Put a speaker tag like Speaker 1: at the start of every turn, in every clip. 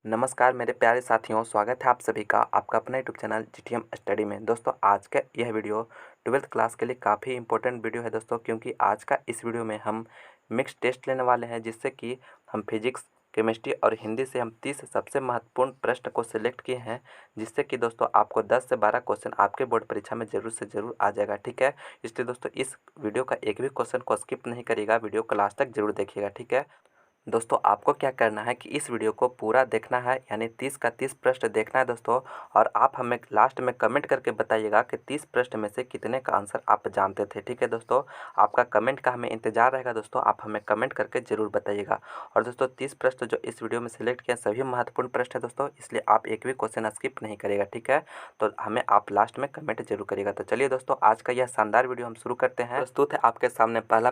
Speaker 1: नमस्कार मेरे प्यारे साथियों, स्वागत है आप सभी का आपका अपना यूट्यूब चैनल जीटीएम स्टडी में। दोस्तों आज का यह वीडियो 12th क्लास के लिए काफ़ी इंपॉर्टेंट वीडियो है दोस्तों, क्योंकि आज का इस वीडियो में हम मिक्स टेस्ट लेने वाले हैं, जिससे कि हम फिजिक्स, केमिस्ट्री और हिंदी से हम 30 सबसे महत्वपूर्ण प्रश्न को सिलेक्ट किए हैं, जिससे कि दोस्तों आपको 10 से 12 क्वेश्चन आपके बोर्ड परीक्षा में ज़रूर से ज़रूर आ जाएगा। ठीक है, इसलिए दोस्तों इस वीडियो का एक भी क्वेश्चन को स्किप नहीं करिएगा, वीडियो को लास्ट तक जरूर देखिएगा। ठीक है दोस्तों, आपको क्या करना है कि इस वीडियो को पूरा देखना है, यानी 30 का 30 प्रश्न देखना है दोस्तों। और आप हमें लास्ट में कमेंट करके बताइएगा कि 30 प्रश्न में से कितने का आंसर आप जानते थे। ठीक है दोस्तों, आपका कमेंट का हमें इंतजार रहेगा दोस्तों, आप हमें कमेंट करके ज़रूर बताइएगा। और दोस्तों 30 प्रश्न जो इस वीडियो में सिलेक्ट किए सभी महत्वपूर्ण प्रश्न है दोस्तों, इसलिए आप एक भी क्वेश्चन स्किप नहीं करेगा। ठीक है, तो हमें आप लास्ट में कमेंट जरूर करिएगा। तो चलिए दोस्तों, आज का यह शानदार वीडियो हम शुरू करते हैं। प्रस्तुत है आपके सामने पहला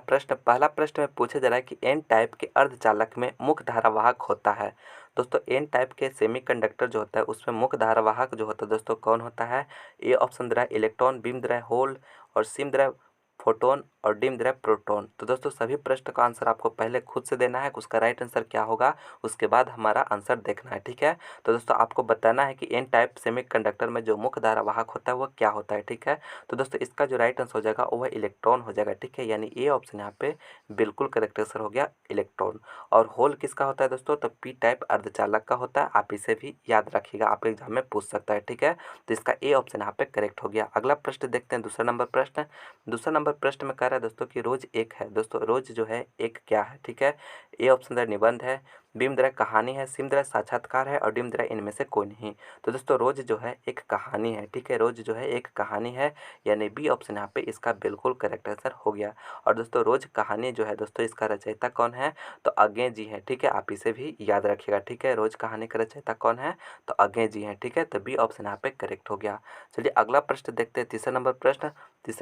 Speaker 1: प्रश्न में पूछा जा रहा है कि एन टाइप के अर्धचालक में मुख्य धारावाहक होता है। दोस्तों एन टाइप के सेमीकंडक्टर जो होता है उसमें मुख्य धारावाहक जो होता है दोस्तों कौन होता है? ए ऑप्शन दे रहा है इलेक्ट्रॉन, बीम दे रहा है होल, और सिम दे रहा है फोटोन, और डिम दे रहा है प्रोटॉन। तो दोस्तों सभी प्रश्न का आंसर आपको पहले खुद से देना है, उसका राइट आंसर क्या होगा उसके बाद हमारा आंसर देखना है। ठीक है, तो दोस्तों आपको बताना है कि एन टाइप सेमीकंडक्टर में जो मुख्य धारावाहक होता है वह क्या होता है। ठीक है, तो दोस्तों इसका जो राइट आंसर हो जाएगा वह इलेक्ट्रॉन हो जाएगा। ठीक है, यानी ए ऑप्शन यहाँ पे बिल्कुल करेक्ट आंसर हो गया, इलेक्ट्रॉन। और होल किसका होता है दोस्तों? तो पी टाइप अर्धचालक का होता है, आप इसे भी याद रखिएगा, आपके एग्जाम में पूछ सकता है। ठीक है, तो इसका ए ऑप्शन यहाँ पे करेक्ट हो गया। अगला प्रश्न देखते हैं, दूसरा नंबर प्रश्न में कह रहा है दोस्तों कि रोज एक है। दोस्तों रोज जो है एक क्या है? ठीक है, ए ऑप्शन दे निबंध है, बीम दे कहानी है, सिम दे साक्षात्कार है, और डिम दे इनमें से कोई नहीं। तो दोस्तों रोज जो है एक कहानी है। ठीक है, रोज जो है एक कहानी है, यानी बी ऑप्शन यहाँ पे इसका बिल्कुल करेक्ट आंसर हो गया। और दोस्तों रोज कहानी जो है दोस्तों इसका रचयिता कौन है? तो अज्ञे जी हैं। ठीक है, आप इसे भी याद रखिएगा। ठीक है, रोज कहानी का रचयिता कौन है? तो अज्ञे जी हैं। ठीक है, तो बी ऑप्शन यहाँ पे करेक्ट हो गया। चलिए अगला प्रश्न देखते हैं, तीसरा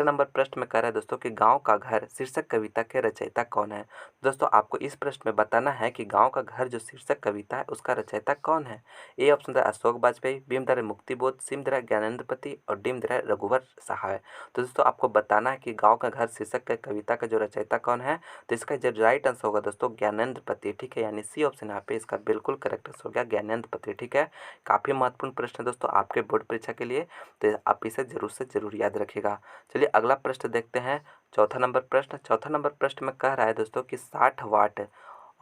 Speaker 1: नंबर प्रश्न में कह रहा है दोस्तों कि गांव का घर शीर्षक कविता के रचयिता कौन है। दोस्तों आपको इस प्रश्न में बताना है कि गांव का घर जो शीर्षक कविता है उसका रचयिता कौन है। ए ऑप्शन दे अशोक वाजपेयी, बीम दे मुक्तिबोध, सिम दे ज्ञानेंद्रपति, और डिम दे रघुवर सहाय। तो दोस्तों आपको बताना है कि गांव का घर शीर्षक के कविता का जो रचयिता कौन है। तो इसका जो राइट आंसर होगा दोस्तों ज्ञानेंद्रपति। ठीक है, यानी सी ऑप्शन यहाँ पे इसका बिल्कुल करेक्ट आंसर हो गया, ज्ञानेंद्रपति। ठीक है, काफ़ी महत्वपूर्ण प्रश्न है दोस्तों आपके बोर्ड परीक्षा के लिए, तो आप इसे जरूर से जरूर याद रखिएगा। चलिए अगला प्रश्न देखते हैं, चौथा नंबर प्रश्न में कह रहा है दोस्तों कि 60 वाट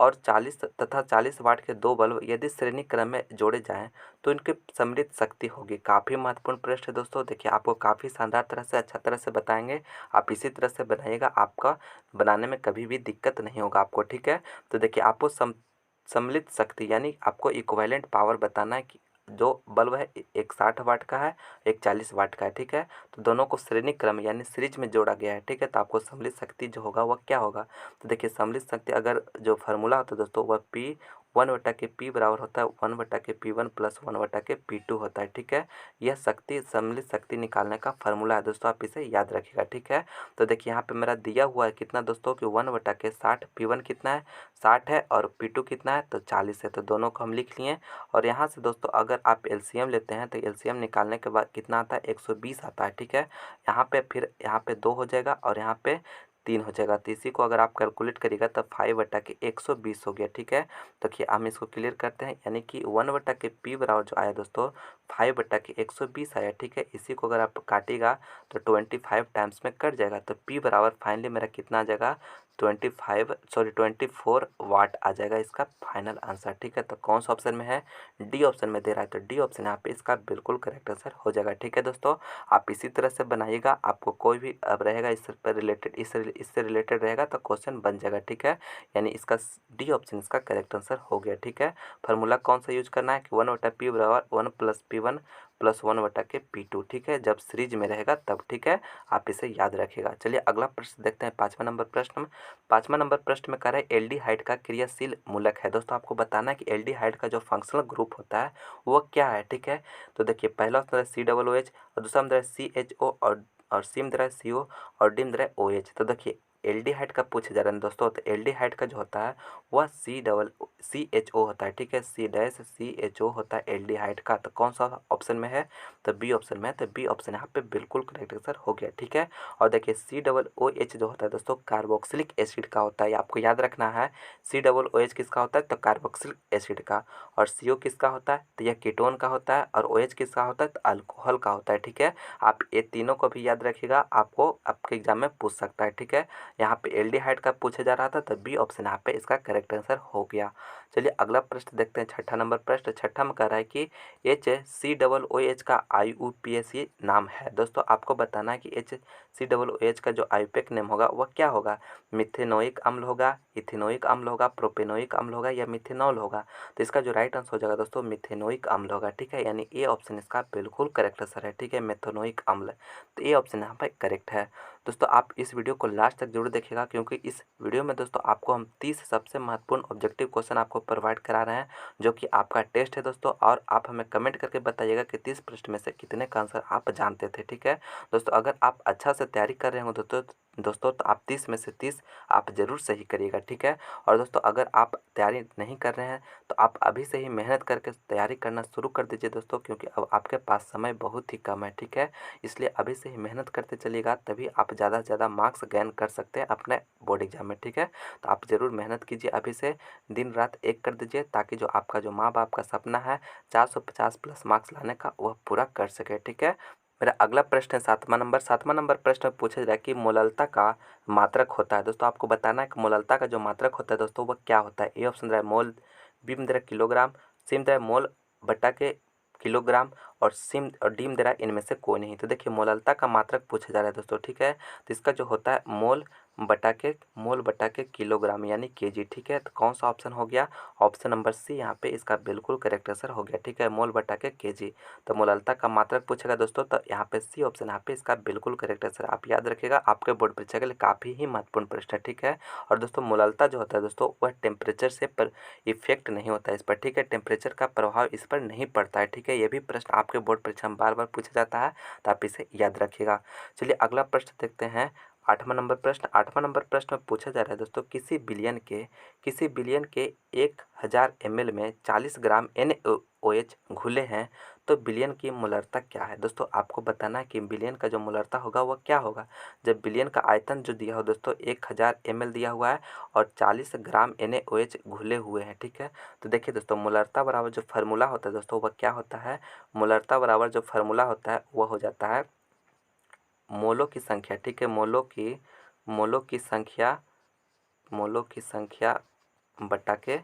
Speaker 1: और 40 तथा 40 वाट के दो बल्ब यदि श्रेणी क्रम में जोड़े जाएं तो इनकी सम्मिलित शक्ति होगी। काफ़ी महत्वपूर्ण प्रश्न है दोस्तों, देखिए आपको काफ़ी शानदार तरह से अच्छा तरह से बताएंगे, आप इसी तरह से बनाइएगा, आपका बनाने में कभी भी दिक्कत नहीं होगा आपको। ठीक है, तो देखिए आपको सम्मिलित शक्ति यानी आपको इक्विवेलेंट पावर बताना है कि जो बल्ब है एक 60 वाट का है, एक 40 वाट का है। ठीक है, तो दोनों को श्रेणी क्रम यानी सीरीज में जोड़ा गया है। ठीक है, तो आपको सम्मिलित शक्ति जो होगा वह क्या होगा? तो देखिए सम्मिलित शक्ति अगर जो फार्मूला होता है दोस्तों वह पी 1/P बराबर होता है 1/P1 प्लस 1/P2 होता है। ठीक है, यह शक्ति सम्मिलित शक्ति निकालने का फार्मूला है दोस्तों, आप इसे याद रखिएगा। ठीक है, तो देखिए यहाँ पे मेरा दिया हुआ है कितना दोस्तों कि 1/60, P1 कितना है 60 है, और P2 कितना है तो 40 है, तो दोनों को हम लिख लिए। और यहाँ से दोस्तों अगर आप एलसीएम लेते हैं तो एलसीएम निकालने के बाद कितना आता है 120 आता है। ठीक है, यहाँ पे फिर यहाँ पे 2 हो जाएगा और यहाँ पे 3 हो जाएगा, तो इसी को अगर आप कैलकुलेट करिएगा तो 5/120 हो गया। ठीक है, तो देखिए हम इसको क्लियर करते हैं, यानी कि 1/P बराबर जो आया दोस्तों 5/120 आया। ठीक है, इसी को अगर आप काटिएगा तो 25 टाइम्स में कट जाएगा, तो P बराबर फाइनली मेरा कितना आ जाएगा 24 वाट आ जाएगा इसका फाइनल आंसर। ठीक है, तो कौन सा ऑप्शन में है? डी ऑप्शन में दे रहा है, तो डी ऑप्शन यहाँ पे इसका बिल्कुल करेक्ट आंसर हो जाएगा। ठीक है दोस्तों, आप इसी तरह से बनाइएगा, आपको कोई भी अब रहेगा इस पर रिलेटेड इससे रिलेटेड रहेगा तो क्वेश्चन बन जाएगा। ठीक है, यानी इसका डी ऑप्शन इसका करेक्ट आंसर हो गया। ठीक है, फार्मूला कौन सा यूज करना है कि 1/P बराबर 1+P1 प्लस 1/P2। ठीक है, जब सीरीज में रहेगा तब। ठीक है, आप इसे याद रखिएगा। चलिए अगला प्रश्न देखते हैं, पाँचवा नंबर प्रश्न में कह रहा है एल्डिहाइड का क्रियाशील मूलक है। दोस्तों आपको बताना है कि एल्डिहाइड का जो फंक्शनल ग्रुप होता है वो क्या है। ठीक है, तो देखिए पहला ऑप्शन है COOH, और दूसरा ऑप्शन है CHO, और सी में दे रहा है CO, और डी में दे रहा है OH। तो देखिए एल्डिहाइड का पूछा जा रहा है दोस्तों, तो एल्डिहाइड का जो होता है वह CCHO होता है, ठीक है, CCHO होता है एल्डिहाइड का। तो कौन सा ऑप्शन में है, तो बी ऑप्शन में है। तो बी ऑप्शन यहाँ पे बिल्कुल करेक्ट आंसर हो गया, ठीक है। और देखिए COOH जो होता है दोस्तों कार्बोक्सिलिक एसिड का होता है, ये आपको याद रखना है। COOH किसका होता है, तो कार्बोक्सिलिक एसिड का। और CO किसका होता है, तो यह कीटोन का होता है। और OH किसका होता है, तो अल्कोहल का होता है, ठीक है। आप ये तीनों को भी याद रखिएगा, आपको आपके एग्जाम में पूछ सकता है, ठीक है। यहाँ पे एल्डिहाइड का पूछा जा रहा था, तो बी ऑप्शन यहाँ पे इसका करेक्ट आंसर हो गया। चलिए अगला प्रश्न देखते हैं, छठा नंबर प्रश्न। छठा में कह रहा है कि HCOOH का IUPAC नाम है। दोस्तों आपको बताना है कि HCOOH का जो IUPAC नेम होगा वह क्या होगा, मिथेनोइक अम्ल होगा, इथेनोइक अम्ल होगा, प्रोपेनोइक अम्ल होगा या मिथेनॉल होगा। तो इसका जो राइट आंसर हो जाएगा दोस्तों मिथेनोइक अम्ल होगा, ठीक है। यानी ए ऑप्शन इसका बिल्कुल करेक्ट आंसर है, ठीक है, मिथेनोइक अम्ल। तो ए ऑप्शन यहाँ पर करेक्ट है। दोस्तों आप इस वीडियो को लास्ट तक जरूर देखिएगा, क्योंकि इस वीडियो में दोस्तों आपको हम 30 सबसे महत्वपूर्ण ऑब्जेक्टिव क्वेश्चन आपको प्रोवाइड करा रहे हैं, जो कि आपका टेस्ट है दोस्तों। और आप हमें कमेंट करके बताइएगा कि 30 प्रश्न में से कितने का आंसर आप जानते थे, ठीक है। दोस्तों अगर आप अच्छा से तैयारी कर रहे हो दोस्तों तो आप 30 में से 30 आप ज़रूर सही करिएगा, ठीक है। और दोस्तों अगर आप तैयारी नहीं कर रहे हैं तो आप अभी से ही मेहनत करके तैयारी करना शुरू कर दीजिए दोस्तों, क्योंकि अब आपके पास समय बहुत ही कम है, ठीक है। इसलिए अभी से ही मेहनत करते चलिएगा, तभी आप ज़्यादा से ज़्यादा मार्क्स गेन कर सकते हैं अपने बोर्ड एग्जाम में, ठीक है। तो आप ज़रूर मेहनत कीजिए, अभी से दिन रात एक कर दीजिए, ताकि जो आपका जो माँ बाप का सपना है 450 प्लस मार्क्स लाने का वह पूरा कर सके, ठीक है। मेरा अगला प्रश्न है सातवां नंबर प्रश्न में पूछा जाए कि मोललता का मात्रक होता है। दोस्तों आपको बताना है कि मोललता का जो मात्रक होता है दोस्तों वह क्या होता है। ए ऑप्शन दे रहा है मोल, बी में दे रहा है किलोग्राम, सी में दे रहा है मोल बटा के किलोग्राम, और सिम और डी में दे रहा है इनमें से कोई नहीं। तो देखिए मोललता का मात्रक पूछा जा रहा है दोस्तों, ठीक है। तो इसका जो होता है मोल बटा के किलोग्राम यानी केजी, ठीक है। तो कौन सा ऑप्शन हो गया, ऑप्शन नंबर सी यहाँ पे इसका बिल्कुल करेक्ट आंसर हो गया, ठीक है, मोल बटा के केजी। तो मोललता का मात्रक पूछेगा दोस्तों, तो यहाँ पे सी ऑप्शन यहाँ पे इसका बिल्कुल करेक्ट आंसर। आप याद रखिएगा, आपके बोर्ड परीक्षा के लिए काफ़ी ही महत्वपूर्ण प्रश्न है, ठीक है। और दोस्तों मोललता जो होता है दोस्तों वह टेम्परेचर से पर इफेक्ट नहीं होता है इस पर, ठीक है, टेम्परेचर का प्रभाव इस पर नहीं पड़ता है, ठीक है। ये भी प्रश्न आपके बोर्ड परीक्षा में बार बार पूछा जाता है, तो आप इसे याद रखिएगा। चलिए अगला प्रश्न देखते हैं, आठवां नंबर प्रश्न में पूछा जा रहा है दोस्तों, किसी बिलियन के 1000 ml में 40 ग्राम NaOH घुले हैं, तो बिलियन की मोलरता क्या है। दोस्तों आपको बताना है कि बिलियन का जो मोलरता होगा वह क्या होगा। जब बिलियन का आयतन जो दिया हो दोस्तों 1000 ml दिया हुआ है और 40 ग्राम NaOH घुले हुए हैं, ठीक है। तो देखिए दोस्तों मोलरता बराबर जो फार्मूला होता है दोस्तों वह क्या होता है, मोलरता बराबर जो फार्मूला होता है वह हो जाता है मोलों की संख्या, ठीक है, मोलों की संख्या बटा के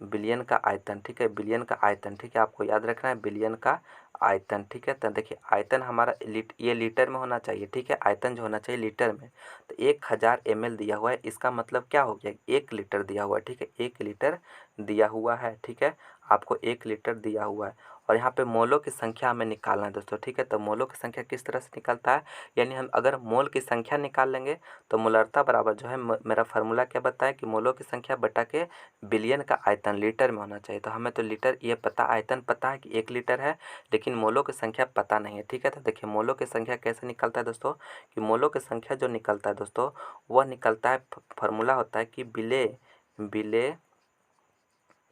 Speaker 1: बिलियन का आयतन, ठीक है, बिलियन का आयतन, ठीक है, आपको याद रखना है बिलियन का आयतन, ठीक है। तो देखिए आयतन हमारा ये लीटर में होना चाहिए, ठीक है, आयतन जो होना चाहिए लीटर में। तो 1000 ml दिया हुआ है, इसका मतलब क्या हो गया, 1 लीटर दिया हुआ है, ठीक है, 1 लीटर दिया हुआ है, ठीक है, आपको 1 लीटर दिया हुआ है। और यहाँ पे मोलों की संख्या हमें निकालना है दोस्तों, ठीक है। तो मोलों की संख्या किस तरह से निकलता है, यानी हम अगर मोल की संख्या निकाल लेंगे तो मोलरता बराबर जो है मेरा फार्मूला क्या बताया कि मोलों की संख्या बटा के बिलियन का आयतन लीटर में होना चाहिए। तो हमें तो लीटर ये पता, आयतन पता है कि 1 लीटर है, लेकिन मोलों की संख्या पता नहीं है, ठीक है। तो देखिए मोलों की संख्या कैसे निकलता है दोस्तों, कि मोलों की संख्या जो निकलता है दोस्तों वह निकलता है, फार्मूला होता है कि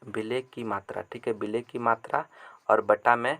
Speaker 1: बिले की मात्रा, ठीक है, बिले की मात्रा और बटा में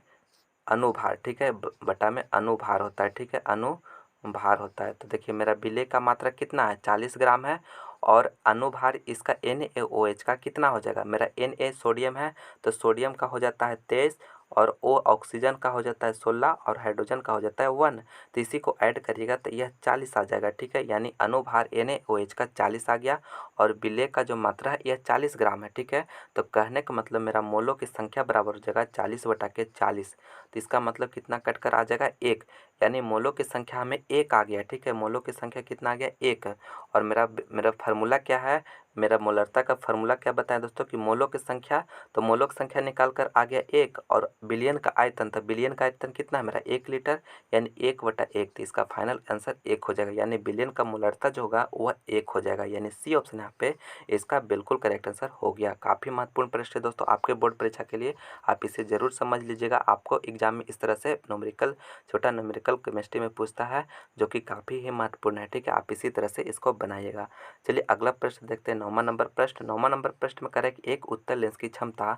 Speaker 1: अनुभार, ठीक है, बटा में अनुभार होता है, ठीक है, अनुभार होता है। तो देखिए मेरा बिले का मात्रा कितना है 40 ग्राम है, और अनुभार इसका NaOH का कितना हो जाएगा, मेरा Na सोडियम है, तो सोडियम का हो जाता है 23, और O ऑक्सीजन का हो जाता है 16, और हाइड्रोजन का हो जाता है 1। तो इसी को ऐड करिएगा तो यह 40 आ जाएगा, ठीक है, यानी अनुभार NaOH का 40 आ गया, और बिले का जो मात्रा है यह 40 ग्राम है, ठीक है। तो कहने का मतलब मेरा मोलों की संख्या बराबर हो जाएगा 40 बटा के 40। तो इसका मतलब कितना कट कर आ जाएगा 1, यानी मोलों की संख्या हमें 1 आ गया, ठीक है, मोलों की संख्या कितना आ गया 1। और मेरा फार्मूला क्या है, मेरा मोलरता का फार्मूला क्या बताया दोस्तों कि मोलों की संख्या, तो मोलों की संख्या निकाल कर आ गया 1, और बिलियन का आयतन, तो बिलियन का आयतन कितना है मेरा 1 लीटर, यानी 1/1। तो इसका फाइनल आंसर 1 हो जाएगा, यानी बिलियन का मोलरता जो होगा वह 1 हो जाएगा, यानी सी ऑप्शन यहाँ पे इसका बिल्कुल करेक्ट आंसर हो गया। काफ़ी महत्वपूर्ण प्रश्न है दोस्तों आपके बोर्ड परीक्षा के लिए, आप इसे ज़रूर समझ लीजिएगा। आपको एग्जाम में इस तरह से न्यूमेरिकल, छोटा न्यूमेरिकल केमिस्ट्री में पूछता है, जो कि काफ़ी ही महत्वपूर्ण है। ठीक है, आप इसी तरह से इसको बनाइएगा। चलिए अगला प्रश्न देखते हैं, 9वां नंबर प्रश्न। 9वां नंबर प्रश्न में करें कि एक उत्तल लेंस की क्षमता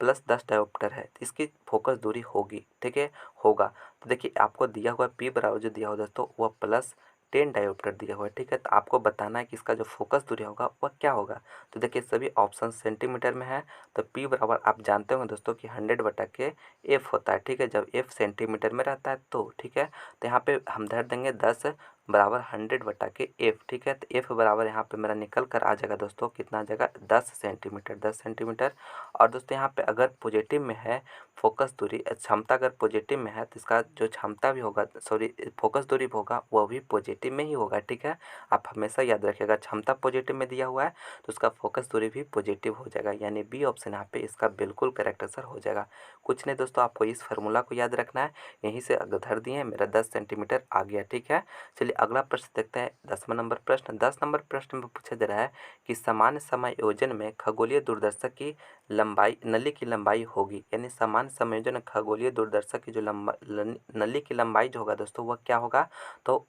Speaker 1: +10 डायोप्टर है, तो इसकी फोकस दूरी होगी, ठीक है, होगा। तो देखिए आपको दिया हुआ P बराबर जो दिया हुआ दोस्तों वह +10 डायोप्टर दिया हुआ है, ठीक है। तो आपको बताना है कि इसका जो फोकस दूरी होगा वह क्या होगा। तो देखिए सभी ऑप्शन सेंटीमीटर में है, तो P बराबर आप जानते होंगे दोस्तों कि 100/F होता है, ठीक है, जब F सेंटीमीटर में रहता है तो, ठीक है। तो यहाँ पे हम धर देंगे 10 बराबर 100/F, ठीक है। तो F बराबर यहाँ पे मेरा निकल कर आ जाएगा दोस्तों, कितना आ जाएगा 10 सेंटीमीटर, 10 सेंटीमीटर। और दोस्तों यहाँ पे अगर पॉजिटिव में है फोकस दूरी, क्षमता अगर पॉजिटिव में है तो इसका जो क्षमता भी होगा, सॉरी फोकस दूरी भी होगा वह भी पॉजिटिव में ही होगा, ठीक है। आप हमेशा याद रखिएगा, क्षमता पॉजिटिव में दिया हुआ है तो उसका फोकस दूरी भी पॉजिटिव हो जाएगा, यानी बी ऑप्शन यहाँ पे इसका बिल्कुल करेक्ट आंसर हो जाएगा। कुछ नहीं दोस्तों, आपको इस फार्मूला को याद रखना है, यहीं से अगर धर दिए मेरा 10 सेंटीमीटर आ गया, ठीक है। चलिए अगला प्रश्न देखते हैं, 10वां नंबर प्रश्न। 10 नंबर प्रश्न में पूछा जा रहा है कि सामान्य समायोजन में खगोलीय दूरदर्शक की लंबाई, नली की लंबाई होगी, यानी सामान्य संयोजन खगोलीय दूरदर्शक की जो नली की लंबाई जो होगा दोस्तों वह क्या होगा। तो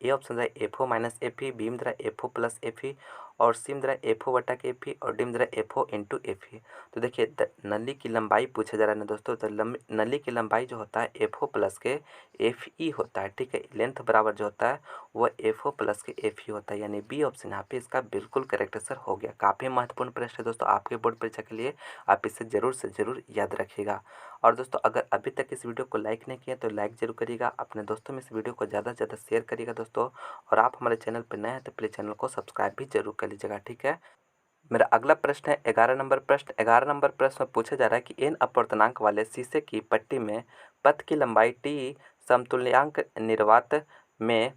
Speaker 1: ए ऑप्शन है FO - FE, बी में जरा FO + FE, और सी में जरा FO/FE, और डी में जरा FO × FE। तो देखिए नली की लंबाई पूछा जा रहा है ना दोस्तों, तो नली की लंबाई जो होता है FO प्लस के FE होता है, ठीक है। लेंथ बराबर जो होता है वह FO प्लस के FE होता है, यानी बी ऑप्शन यहाँ पे इसका बिल्कुल करेक्ट आंसर हो गया। काफ़ी महत्वपूर्ण प्रश्न है दोस्तों आपके बोर्ड परीक्षा के लिए, आप इसे ज़रूर से ज़रूर याद रखिएगा। और दोस्तों अगर अभी तक इस वीडियो को लाइक नहीं किया तो लाइक ज़रूर करिएगा, अपने दोस्तों में इस वीडियो को ज़्यादा से ज़्यादा शेयर करिएगा दोस्तों। और आप हमारे चैनल पर नए हैं तो प्लीज़ चैनल को सब्सक्राइब भी जरूर कर लीजिएगा, ठीक है। मेरा अगला प्रश्न है 11 नंबर प्रश्न। 11 नंबर प्रश्न में पूछा जा रहा है कि n अपवर्तनांक वाले शीशे की पट्टी में पथ की लंबाई t समतुल्यांक निर्वात में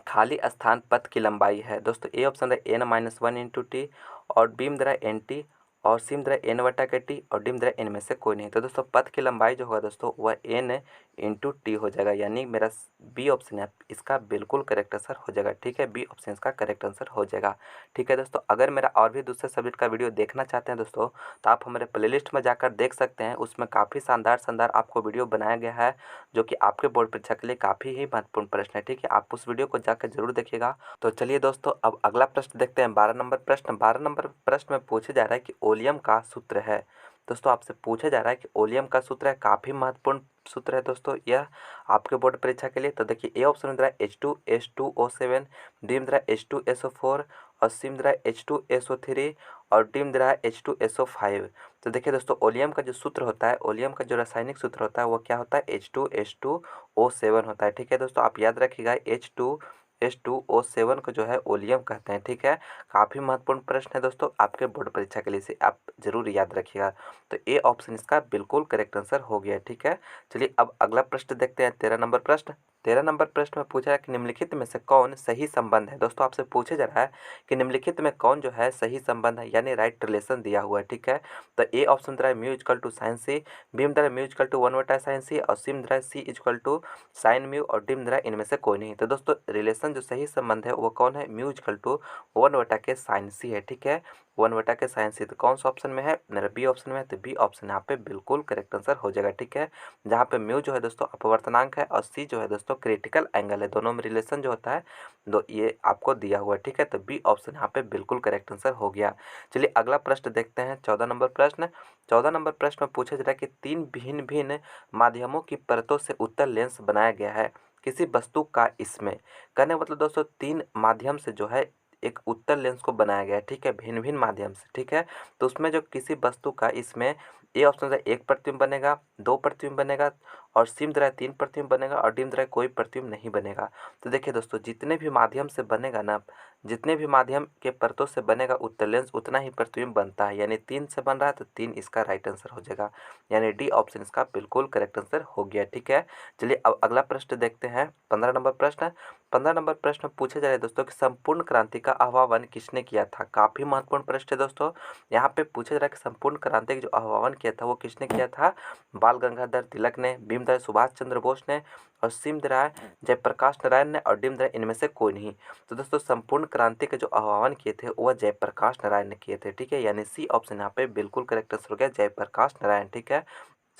Speaker 1: खाली स्थान पथ की लंबाई है। दोस्तों ए ऑप्शन है n-1 × t, और बी में है NT, और सी में n/t, और डी में n में से कोई नहीं। तो दोस्तों पथ की लंबाई जो होगा दोस्तों वह n × t हो जाएगा, यानी मेरा बी ऑप्शन है इसका बिल्कुल करेक्ट आंसर हो जाएगा, ठीक है। बी ऑप्शन इसका करेक्ट आंसर हो जाएगा, ठीक है दोस्तों। अगर मेरा और भी दूसरे सब्जेक्ट का वीडियो देखना चाहते हैं दोस्तों तो आप हमारे प्लेलिस्ट में जाकर देख सकते हैं, उसमें काफ़ी शानदार शानदार आपको वीडियो बनाया गया है, जो कि आपके बोर्ड परीक्षा के लिए काफ़ी ही महत्वपूर्ण प्रश्न है, ठीक है। आप उस वीडियो को जाकर जरूर देखिएगा। तो चलिए दोस्तों अब अगला प्रश्न देखते हैं, 12 नंबर प्रश्न। 12 नंबर प्रश्न में पूछा जा रहा है कि ओलियम का सूत्र है। दोस्तों आपसे पूछा जा रहा है कि ओलियम का सूत्र है, काफ़ी महत्वपूर्ण सूत्र है दोस्तों यह आपके बोर्ड परीक्षा के लिए। तो देखिए ए ऑप्शन में H2H2O7, डी में H2SO4, और सी में H2SO3, और डी में H2SO5। तो देखिए दोस्तों ओलियम का जो सूत्र होता है, ओलियम का जो रासायनिक सूत्र होता है वो क्या होता है H2H2O7 होता है, ठीक है दोस्तों। आप याद रखिएगा H2H2O7 को जो है ओलियम कहते हैं, ठीक है। काफ़ी महत्वपूर्ण प्रश्न है दोस्तों आपके बोर्ड परीक्षा के लिए, से आप जरूर याद रखिएगा। तो ए ऑप्शन इसका बिल्कुल करेक्ट आंसर हो गया, ठीक है। चलिए अब अगला प्रश्न देखते हैं, 13 नंबर प्रश्न। 13 नंबर प्रश्न में पूछा है कि निम्नलिखित में से कौन सही संबंध है। दोस्तों आपसे पूछा जा रहा है कि निम्नलिखित में कौन जो है सही संबंध है, यानी राइट रिलेशन दिया हुआ है, ठीक है। तो ए ऑप्शन द्वारा mu equal to sine C, B में द्वारा म्यू इक्वल टू 1/sin सी, और सी में द्वारा सी इक्वल टू साइन म्यू, और डी में द्वारा इनमें से कोई नहीं। तो दोस्तों रिलेशन जो सही संबंध है वो कौन है, म्यू इक्वल टू 1/sin सी है, ठीक है, 1/sin सी। तो कौन सा ऑप्शन में है, मेरा बी ऑप्शन में है, तो बी ऑप्शन यहाँ पे बिल्कुल करेक्ट आंसर हो जाएगा, ठीक है। जहाँ पे म्यू जो है दोस्तों अपवर्तनांक है और सी जो है दोस्तों क्रिटिकल एंगल है, दोनों में रिलेशन जो होता है दो ये आपको दिया हुआ है, ठीक है। तो बी ऑप्शन यहाँ पे बिल्कुल करेक्ट आंसर हो गया। चलिए अगला प्रश्न देखते हैं, 14 नंबर प्रश्न। 14 नंबर प्रश्न में पूछा जा रहा है कि 3 भिन्न भिन्न माध्यमों की परतों से उत्तल लेंस बनाया गया है किसी वस्तु का, इसमें कहने मतलब दोस्तों 3 माध्यम से जो है एक उत्तल लेंस को बनाया गया है, ठीक है, भिन्न भिन्न माध्यम से, ठीक है। तो उसमें जो किसी वस्तु का, इसमें ए ऑप्शन है 1 प्रतिबिंब बनेगा, 2 प्रतिबिंब बनेगा, और सीमद्राय 3 प्रतिबिंब बनेगा और डिम्बद्राय कोई प्रतिबिंब नहीं बनेगा। तो देखिए दोस्तों, जितने भी माध्यम से बनेगा ना, जितने भी माध्यम के परतों से बनेगा उत्तल लेंस उतना ही प्रतिबिंब बनता है। यानी 3 से बन रहा है तो 3 इसका राइट आंसर हो जाएगा। यानी डी ऑप्शन इसका बिल्कुल करेक्ट आंसर हो गया। ठीक है, चलिए अब अगला प्रश्न देखते हैं। 15 नंबर प्रश्न। 15 नंबर प्रश्न पूछे जा रहे हैं दोस्तों कि संपूर्ण क्रांति का आह्वान किसने किया था। काफी महत्वपूर्ण प्रश्न है दोस्तों। यहाँ पे पूछा जा रहा है कि संपूर्ण क्रांति का जो आह्वान किया था वो किसने किया था। बाल गंगाधर तिलक ने, भीमराव सुभाष चंद्र बोस ने, और सीमद्राय जयप्रकाश नारायण ने, और डिम्बद्राय इनमें से कोई नहीं। तो दोस्तों संपूर्ण क्रांति के जो आह्वान किए थे वह जयप्रकाश नारायण ने किए थे। ठीक है, यानी सी ऑप्शन यहाँ पे बिल्कुल करेक्ट आंसर हो गया, जयप्रकाश नारायण। ठीक है,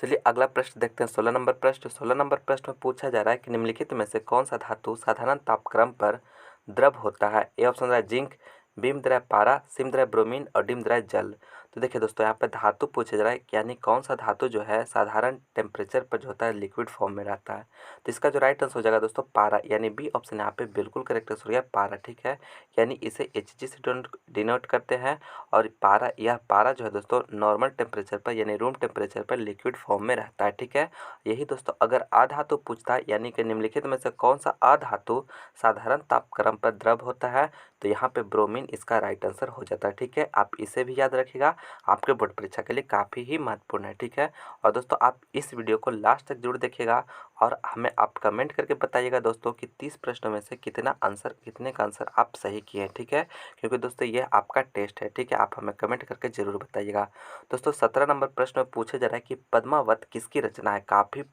Speaker 1: चलिए अगला प्रश्न देखते हैं। 16 नंबर प्रश्न। 16 नंबर प्रश्न में पूछा जा रहा है कि निम्नलिखित में से कौन सा धातु साधारण तापक्रम पर द्रव होता है। ए ऑप्शन है जिंक, भीमद्राय पारा, सीमद्राय ब्रोमीन, और डिम्बद्राय जल। तो देखिए दोस्तों, यहाँ पे धातु पूछा जा रहा है यानी कौन सा धातु जो है साधारण टेम्परेचर पर जो होता है लिक्विड फॉर्म में रहता है। तो इसका जो राइट आंसर हो जाएगा दोस्तों पारा, यानी बी ऑप्शन यहाँ पे बिल्कुल करेक्ट आंसर हो गया, पारा। ठीक है, यानी इसे Hg से डिनोट करते हैं, और पारा, यह पारा जो है दोस्तों नॉर्मल टेम्परेचर पर यानी रूम टेम्परेचर पर लिक्विड फॉर्म में रहता है। ठीक है, यही दोस्तों अगर आधातु पूछता है यानी कि निम्नलिखित में से कौन सा आधातु साधारण तापक्रम पर द्रव होता है, तो यहाँ पे ब्रोमीन इसका राइट आंसर हो जाता है। ठीक है, आप इसे भी याद रखिएगा, आपके बोर्ड परीक्षा के लिए काफ़ी ही महत्वपूर्ण है। ठीक है, और दोस्तों आप इस वीडियो को लास्ट तक जरूर देखिएगा और हमें आप कमेंट करके बताइएगा दोस्तों कि 30 प्रश्नों में से कितने का आंसर आप सही किए हैं। ठीक है, क्योंकि दोस्तों ये आपका टेस्ट है। ठीक है, आप हमें कमेंट करके जरूर बताइएगा। दोस्तों 17 नंबर प्रश्न में पूछा जा रहा है कि पद्मावत किसकी रचना है। काफ़ी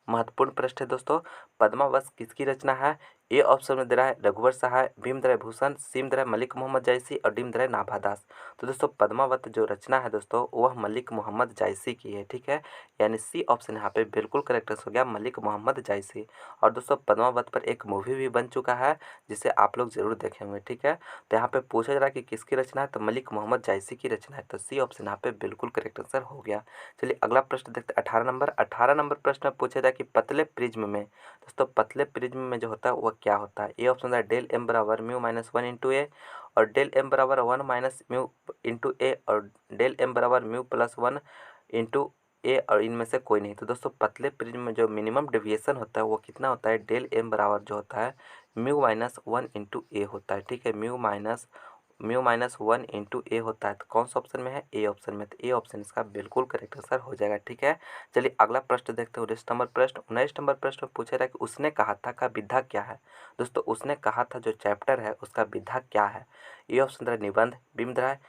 Speaker 1: महत्वपूर्ण प्रश्न है दोस्तों। पद्मावत किसकी रचना है। ए ऑप्शन में दे रहा है रघुवर सहाय, भीमद्राय भूषण, सीमद्राय मलिक मोहम्मद जायसी, और डिम्बद्राय नाभादास। तो दोस्तों पद्मावत जो रचना है दोस्तों वह मलिक मोहम्मद जायसी की है। ठीक है, यानी सी ऑप्शन यहाँ पे बिल्कुल करेक्ट हो गया, मलिक मोहम्मद जायसी। और दोस्तों पद्मावत पर एक मूवी भी बन चुका है जिसे आप लोग जरूर देखे होंगे। ठीक है, तो यहाँ पे पूछा जा रहा है कि किसकी रचना है, तो मलिक मोहम्मद जायसी की रचना है। तो सी ऑप्शन यहाँ पे बिल्कुल करेक्ट आंसर हो गया। चलिए अगला प्रश्न देखते हैं। 18 नंबर। 18 नंबर प्रश्न में पूछा जाए कि पतले प्रिज्म में दोस्तों पतले प्रिज्म में जो होता है वह क्या होता है। ए ऑप्शन है डेल एम बराबर म्यू माइनस 1 इंटू ए, और डेल एम बराबर 1 माइनस म्यू इंटू ए, और डेल एम बराबर म्यू प्लस 1 इंटू ए, और इनमें से कोई नहीं। तो दोस्तों पतले प्रिज्म में जो मिनिमम डेविएशन होता है वो कितना होता है, डेल एम बराबर जो होता है म्यू माइनस 1 इंटू ए होता है। ठीक है, म्यू माइनस 1 इंटू ए होता है। तो कौन सा ऑप्शन में है, ए ऑप्शन में। तो ए ऑप्शन इसका बिल्कुल करेक्ट आंसर हो जाएगा। ठीक है, चलिए अगला प्रश्न देखते हैं। 19 नंबर प्रश्न। 19 नंबर प्रश्न में पूछा रहा है कि उसने कहा था का विधा क्या है। दोस्तों उसने कहा था जो चैप्टर है उसका विधा क्या है। ए ऑप्शन है निबंध, भीमद्राय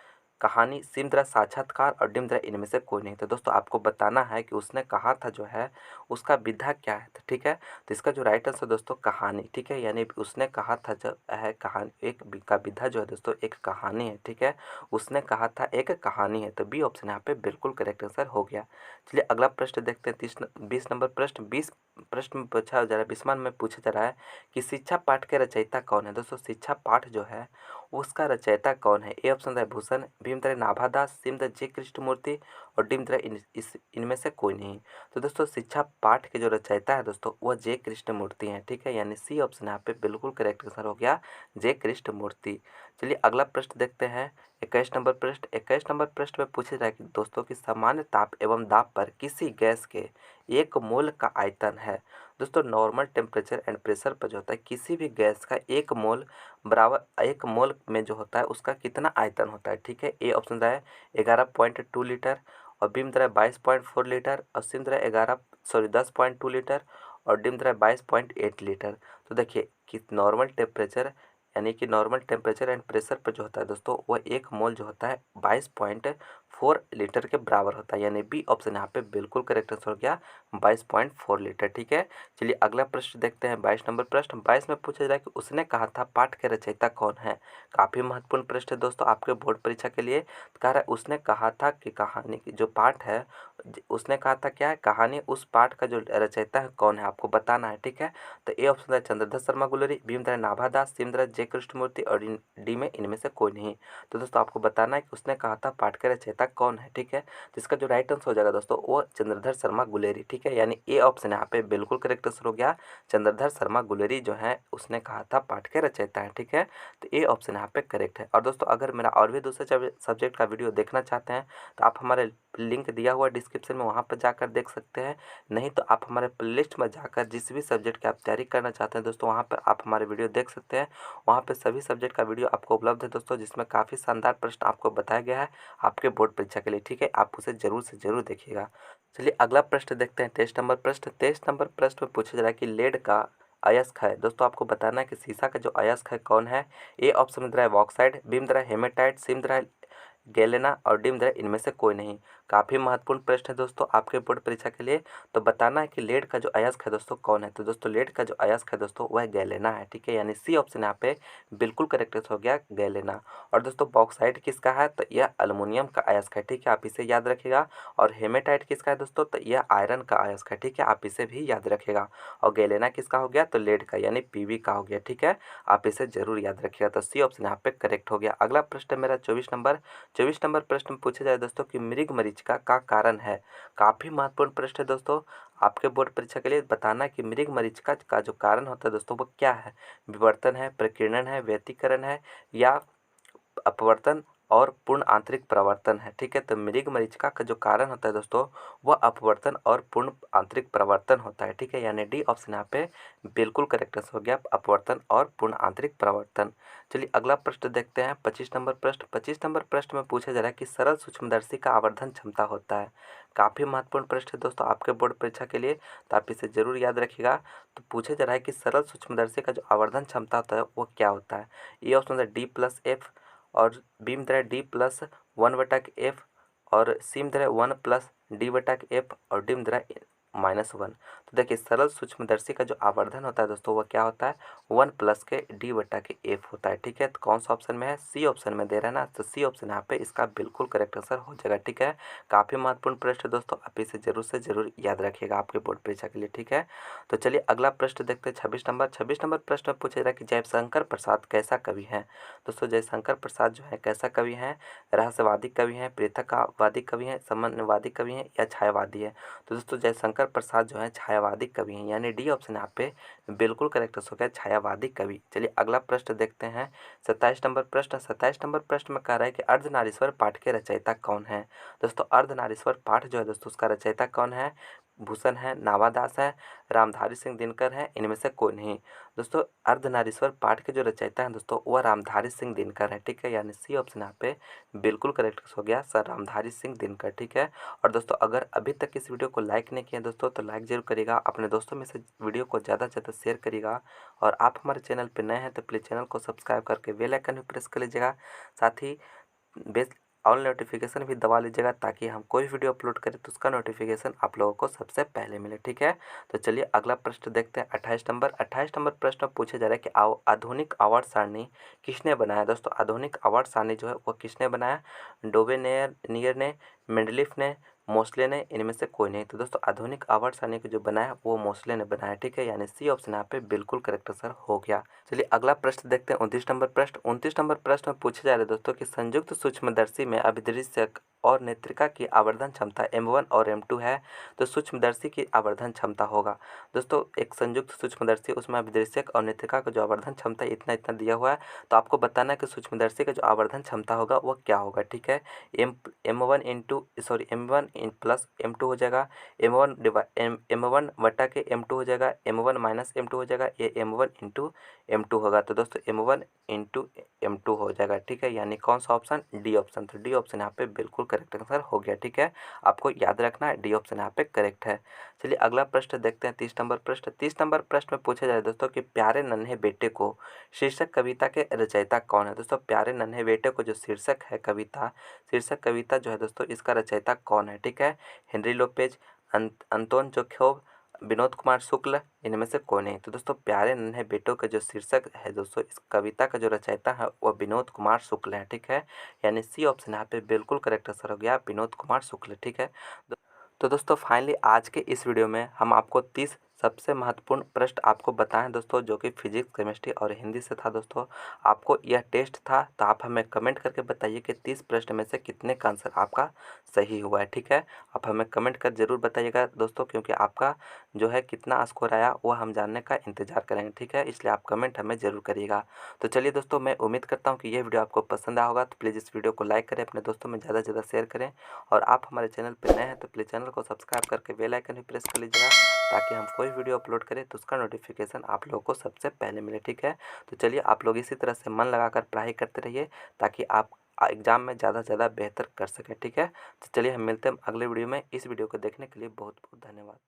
Speaker 1: कहानी, सीमद्राय साक्षात्कार, और डिम्बद्राय इनमें से कोई नहीं। तो दोस्तों आपको बताना है कि उसने कहा था जो है उसका विधा क्या है। तो ठीक है, तो इसका जो राइट आंसर दोस्तों कहानी। ठीक है, यानी उसने कहा था जो है कहानी, एक का विधा जो है दोस्तों एक कहानी है। ठीक है, उसने कहा था एक कहानी है। तो बी ऑप्शन यहाँ पे बिल्कुल करेक्ट आंसर हो गया। चलिए अगला प्रश्न देखते हैं। 20 नंबर प्रश्न। 20 प्रश्न में पूछा जा रहा है, 20वां में पूछा जा रहा है कि शिक्षा पाठ के रचयिता कौन है। दोस्तों शिक्षा पाठ जो है उसका रचयिता कौन है। ए ऑप्शन है भूषण, भीमद्राय नाभादास, सीमद्राय जे कृष्णमूर्ति, और डिम्बद्राय इनमें से कोई नहीं। तो दोस्तों शिक्षा पाठ के जो रचयिता है दोस्तों वह जे कृष्णमूर्ति हैं। ठीक है, यानी सी ऑप्शन यहाँ पे बिल्कुल करेक्ट आंसर हो गया, जे कृष्णमूर्ति। चलिए अगला प्रश्न देखते हैं। 21 नंबर प्रश्न। 21 नंबर प्रश्न में पूछा जाए कि दोस्तों की सामान्य ताप एवं दाब पर किसी गैस के एक मोल का आयतन है। दोस्तों नॉर्मल टेम्परेचर एंड प्रेशर पर जो होता है किसी भी गैस का एक मोल बराबर, एक मोल में जो होता है उसका कितना आयतन होता है। ठीक है, ए ऑप्शन है 11.2 लीटर, और भीमद्राय 22.4 लीटर, और सीमद्राय 10.2 लीटर, और डिम्बद्राय 22.8 लीटर। तो देखिए कि नॉर्मल टेम्परेचर एंड प्रेशर पर जो होता है दोस्तों वह एक मोल जो होता है 22.4 लीटर के बराबर होता है। यानी बी ऑप्शन यहाँ पे बिल्कुल करेक्ट आंसर हो गया, 22.4 लीटर। ठीक है, चलिए अगला प्रश्न देखते हैं। 22 नंबर प्रश्न। 22 में पूछा जाए कि उसने कहा था पाठ के रचयिता कौन है। काफ़ी महत्वपूर्ण प्रश्न है दोस्तों आपके बोर्ड परीक्षा के लिए। कह रहा है उसने कहा था कि कहानी की जो पाठ है, उसने कहा था क्या है, कहानी, उस पाठ का जो रचयिता है कौन है आपको बताना है। ठीक है, तो ए ऑप्शन है चंद्रधर शर्मा गुलेरी, भीमद्राय नाभादास, सीमद्राय जे कृष्णमूर्ति, और डी में इनमें से कोई नहीं। तो दोस्तों आपको बताना है कि उसने कहा था पाठ का रचयिता रचयिता कौन है, ठीक है। तो इसका जो राइट आंसर हो जाएगा दोस्तों वो चंद्रधर शर्मा गुलेरी, ठीक है, यानी ए ऑप्शन यहाँ पे बिल्कुल करेक्ट आंसर हो गया। चंद्रधर शर्मा गुलेरी जो है उसने कहा था पाठ के रचयिता हैं, ठीक है। तो ए ऑप्शन यहाँ पे करेक्ट है। और दोस्तों अगर मेरा और भी दूसरे सब्जेक्ट का वीडियो देखना चाहते हैं तो आप हमारे लिंक दिया हुआ डिस्क्रिप्शन में वहाँ पर जाकर देख सकते हैं। नहीं तो आप हमारे प्लेलिस्ट में जाकर जिस भी सब्जेक्ट की आप तैयारी करना चाहते हैं दोस्तों वहाँ पर आप हमारे वीडियो देख सकते हैं। वहाँ पर सभी सब्जेक्ट का वीडियो आपको उपलब्ध है दोस्तों, जिसमें काफ़ी शानदार प्रश्न आपको बताया गया है आपके बोर्ड परीक्षा के लिए, ठीक है। आप उसे जरूर से जरूर देखिएगा। चलिए अगला प्रश्न देखते हैं। 23 नंबर प्रश्न में पूछा जा रहा है कि लेड का अयस्क है। दोस्तों आपको बताना है कि सीसा का जो अयस्क है कौन है। ए ऑप्शन में दे रहा है बॉक्साइड, बी में दे रहा है हेमेटाइट, सी में दे रहा है गैलेना और डी में दे रहा है इनमें से कोई नहीं। काफ़ी महत्वपूर्ण प्रश्न है दोस्तों आपके बोर्ड परीक्षा के लिए। तो बताना है कि लेड का जो अयस्क है दोस्तों कौन है। तो दोस्तों लेड का जो अयस्क है दोस्तों वह गैलेना है, ठीक है, यानी सी ऑप्शन यहाँ पे बिल्कुल करेक्ट हो गया गैलेना। और दोस्तों बॉक्साइड किसका है तो यह अल्युमिनियम का अयस्क है, ठीक है, आप इसे याद रखिएगा। और हेमेटाइट किसका है दोस्तों तो यह आयरन का अयस्क है, ठीक है, आप इसे भी याद रखिएगा। और गैलेना किसका हो गया तो लेड का यानी पीवी का हो गया, ठीक है, आप इसे जरूर याद रखिएगा। तो सी ऑप्शन यहाँ पे करेक्ट हो गया। अगला प्रश्न मेरा 24 नंबर प्रश्न में पूछा जाए दोस्तों कि मृग मरीचिका का कारण है। काफ़ी महत्वपूर्ण प्रश्न है दोस्तों आपके बोर्ड परीक्षा के लिए। बताना है कि मृग मरीचिका का जो कारण होता है दोस्तों वो क्या है। विवर्तन है, प्रकीर्णन है, व्यतिकरण है या अपवर्तन और पूर्ण आंतरिक प्रवर्तन है, ठीक है। तो मृग मरीचिका का जो कारण होता है दोस्तों वह अपवर्तन और पूर्ण आंतरिक प्रवर्तन होता है, ठीक है, यानी डी ऑप्शन यहाँ पे बिल्कुल करेक्ट हो गया, अपवर्तन और पूर्ण आंतरिक प्रवर्तन। चलिए अगला प्रश्न देखते हैं। 25 नंबर प्रश्न में पूछा जा रहा है कि सरल सूक्ष्मदर्शी का आवर्धन क्षमता होता है। काफ़ी महत्वपूर्ण प्रश्न है दोस्तों आपके बोर्ड परीक्षा के लिए, तो आप इसे जरूर याद रखिएगा। तो पूछा जा रहा है कि सरल सूक्ष्मदर्शी का जो आवर्धन क्षमता होता है वो क्या होता है। ये ऑप्शन है D+F और बी में दे रहा है D+1/F और सी में दे रहा है 1+D/F और डी में दे रहा है -1। तो देखिए सरल सूक्ष्मदर्शी का जो आवर्धन होता है दोस्तों वह क्या होता है 1+D/F होता है, ठीक है। तो कौन सा ऑप्शन में है सी ऑप्शन में दे रहा है ना, तो सी ऑप्शन यहाँ पे इसका बिल्कुल करेक्ट आंसर हो जाएगा, ठीक है। काफ़ी महत्वपूर्ण प्रश्न है दोस्तों, आप इसे जरूर से जरूर याद रखिएगा आपके बोर्ड परीक्षा के लिए, ठीक है। तो चलिए अगला प्रश्न देखते हैं। 26 नंबर प्रश्न में पूछा जा रहा है कि जयशंकर प्रसाद कैसा कवि है। दोस्तों जयशंकर प्रसाद जो है कैसा कवि हैं, रहस्यवादी कवि हैं, पृथकवादी कवि हैं, सामान्यवादी कवि हैं या छायावादी है। तो दोस्तों जयशंकर प्रसाद जो है छायावादी कवि हैं, यानी डी ऑप्शन यहाँ पे बिल्कुल करेक्ट हो गया छायावादी कवि। चलिए अगला प्रश्न देखते हैं। 27 नंबर प्रश्न में कह रहा है कि अर्धनारीश्वर पाठ के रचयिता कौन है। दोस्तों अर्धनारीश्वर पाठ जो है दोस्तों उसका रचयिता कौन है, भूषण है, नावादास है, रामधारी सिंह दिनकर है, इनमें से कोई नहीं। दोस्तों अर्धनारीश्वर पाठ के जो रचयिता हैं दोस्तों वह रामधारी सिंह दिनकर है, ठीक है, यानी सी ऑप्शन यहाँ पे बिल्कुल करेक्ट हो गया सर रामधारी सिंह दिनकर, ठीक है। और दोस्तों अगर अभी तक इस वीडियो को लाइक नहीं किया दोस्तों तो लाइक जरूर करिएगा, अपने दोस्तों में से वीडियो को ज़्यादा से ज़्यादा शेयर करिएगा। और आप हमारे चैनल पर नए हैं तो प्लीज़ चैनल को सब्सक्राइब करके बेल आइकन भी प्रेस कर लीजिएगा। साथ ही बेस ऑल नोटिफिकेशन भी दबा लीजिएगा ताकि हम कोई वीडियो अपलोड करें तो उसका नोटिफिकेशन आप लोगों को सबसे पहले मिले, ठीक है। तो चलिए अगला प्रश्न देखते हैं। 28 नंबर प्रश्न में पूछा जा रहा है कि आधुनिक आवर्त सारणी किसने बनाया। दोस्तों आधुनिक आवर्त सारणी जो है वो किसने बनाया, डोबेनियर ने, मेंडलीफ ने, मोस्ले ने, इनमें से कोई नहीं। तो दोस्तों आधुनिक आवर्त सारणी को जो बनाया वो मोस्ले ने बनाया, ठीक है, यानी सी ऑप्शन यहाँ पे बिल्कुल करेक्ट आंसर हो गया। चलिए अगला प्रश्न देखते हैं। 29 नंबर प्रश्न में पूछा जा रहा है दोस्तों कि संयुक्त सूक्ष्मदर्शी में अभिदृश्यक और नेत्रिका की आवर्धन क्षमता M1 और M2 है, तो सूक्ष्मदर्शी की आवर्धन क्षमता होगा। दोस्तों एक संयुक्त सूक्ष्मदर्शी उसमें अभिदृश्यक और नेत्रिका का जो आवर्धन क्षमता इतना इतना दिया हुआ है, तो आपको बताना है कि सूक्ष्मदर्शी का जो आवर्धन क्षमता होगा वह क्या होगा, ठीक है। M1 हो जाएगा, M1/M2 हो जाएगा, M1 - M2 हो जाएगा, ये M1 × M2 होगा। तो दोस्तों M1 × M2 हो जाएगा, ठीक है, यानी कौन सा ऑप्शन डी ऑप्शन। तो डी ऑप्शन यहाँ पे बिल्कुल करेक्ट आंसर हो गया, ठीक है, आपको याद रखना है डी ऑप्शन यहाँ पे करेक्ट है। चलिए अगला प्रश्न देखते हैं। 30 नंबर प्रश्न में पूछा जाए दोस्तों कि प्यारे नन्हे बेटे को शीर्षक कविता के रचयिता कौन है। दोस्तों प्यारे नन्हे बेटे को जो शीर्षक है कविता, शीर्षक कविता जो है दोस्तों इसका रचयिता कौन है, ठीक है। Henry Lopez, Anton Chekhov, Vinod Kumar Shukla, इनमें से कोई नहीं। तो दोस्तों प्यारे नन्हे बेटों का जो शीर्षक है दोस्तों इस कविता का जो रचयिता है वह विनोद कुमार शुक्ल है, ठीक है, यानी सी ऑप्शन यहाँ पे बिल्कुल करेक्ट आंसर हो गया विनोद कुमार शुक्ल, ठीक है। तो दोस्तों फाइनली आज के इस वीडियो में हम आपको 30 सबसे महत्वपूर्ण प्रश्न आपको बताएं दोस्तों, जो कि फिजिक्स, केमिस्ट्री और हिंदी से था दोस्तों। आपको यह टेस्ट था, तो आप हमें कमेंट करके बताइए कि 30 प्रश्न में से कितने का आंसर आपका सही हुआ है। ठीक है, आप हमें कमेंट कर ज़रूर बताइएगा दोस्तों, क्योंकि आपका जो है कितना स्कोर आया वह हम जानने का इंतज़ार करेंगे। ठीक है, इसलिए आप कमेंट हमें ज़रूर करिएगा। तो चलिए दोस्तों, मैं उम्मीद करता हूँ कि यह वीडियो आपको पसंद आया होगा। तो प्लीज़ इस वीडियो को लाइक करें, अपने दोस्तों में ज़्यादा से ज़्यादा शेयर करें, और आप हमारे चैनल पर नए हैं तो प्लीज़ चैनल को सब्सक्राइब करके बेल आइकन भी प्रेस कर लीजिएगा, ताकि हम कोई वीडियो अपलोड करें तो उसका नोटिफिकेशन आप लोगों को सबसे पहले मिले। ठीक है, तो चलिए आप लोग इसी तरह से मन लगाकर पढ़ाई करते रहिए, ताकि आप एग्ज़ाम में ज़्यादा से ज़्यादा बेहतर कर सकें। ठीक है, तो चलिए हम मिलते हैं अगले वीडियो में। इस वीडियो को देखने के लिए बहुत बहुत धन्यवाद।